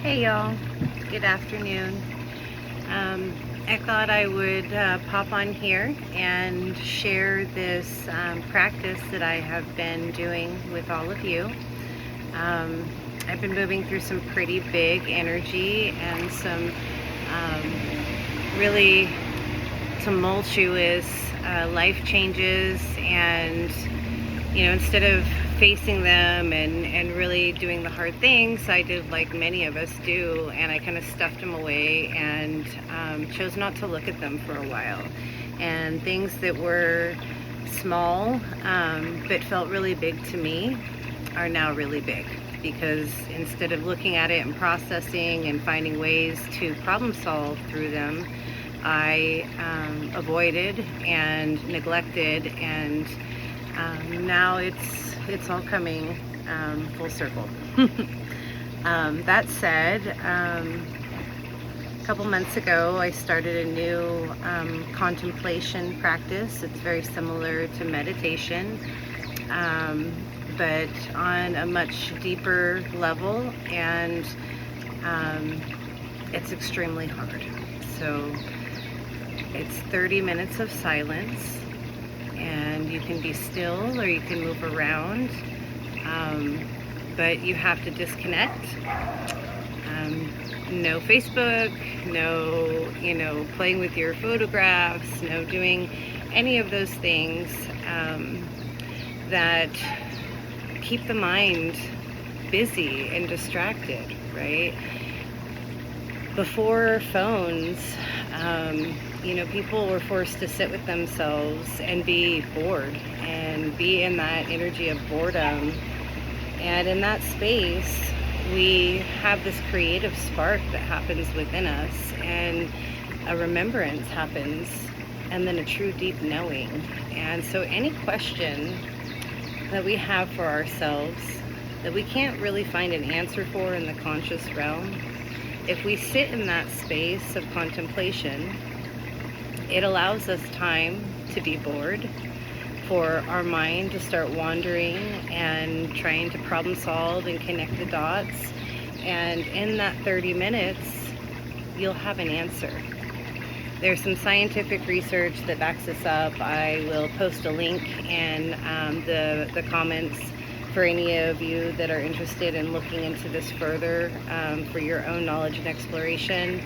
Hey y'all, good afternoon. I thought I would pop on here and share this practice that I have been doing with all of you. I've been moving through some pretty big energy and some really tumultuous life changes, and instead of facing them and really doing the hard things, I did like many of us do, and I kind of stuffed them away and chose not to look at them for a while. And things that were small but felt really big to me are now really big, because instead of looking at it and processing and finding ways to problem solve through them, I avoided and neglected, and now it's all coming full circle. That said, a couple months ago I started a new contemplation practice. It's very similar to meditation, but on a much deeper level, and it's extremely hard. So it's 30 minutes of silence, and you can be still or you can move around, but you have to disconnect. No Facebook, no playing with your photographs, no doing any of those things that keep the mind busy and distracted, right? Before phones, people were forced to sit with themselves and be bored and be in that energy of boredom. And in that space, we have this creative spark that happens within us, and a remembrance happens, and then a true deep knowing. And so any question that we have for ourselves that we can't really find an answer for in the conscious realm, if we sit in that space of contemplation, it allows us time to be bored, for our mind to start wandering and trying to problem solve and connect the dots. And in that 30 minutes, you'll have an answer. There's some scientific research that backs this up. I will post a link in the comments for any of you that are interested in looking into this further for your own knowledge and exploration.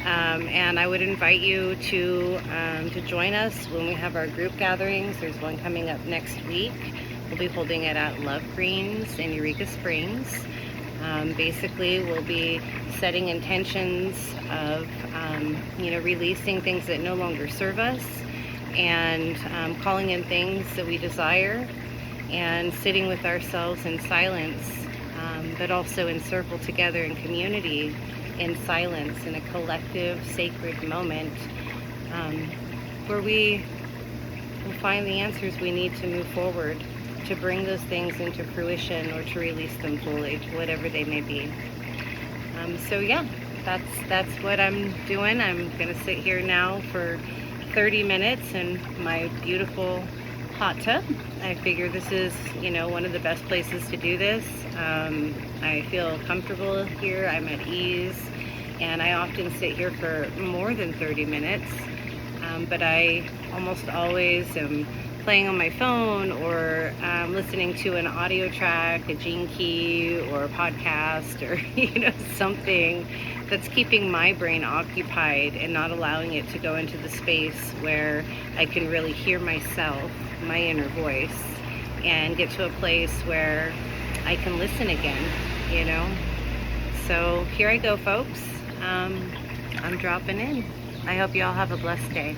And I would invite you to join us when we have our group gatherings. There's one coming up next week. We'll be holding it at Love Greens in Eureka Springs. Basically, we'll be setting intentions of, releasing things that no longer serve us, and calling in things that we desire, and sitting with ourselves in silence, but also in circle together in community, in silence, in a collective sacred moment, where we will find the answers we need to move forward, to bring those things into fruition or to release them fully, whatever they may be. So yeah, that's what I'm doing. I'm gonna sit here now for 30 minutes in my beautiful hot tub. I figure this is, one of the best places to do this. I feel comfortable here, I'm at ease, and I often sit here for more than 30 minutes, but I almost always am playing on my phone or listening to an audio track, a gene key, or a podcast, or something that's keeping my brain occupied and not allowing it to go into the space where I can really hear myself, my inner voice, and get to a place where I can listen again, So here I go, folks. I'm dropping in. I hope you all have a blessed day.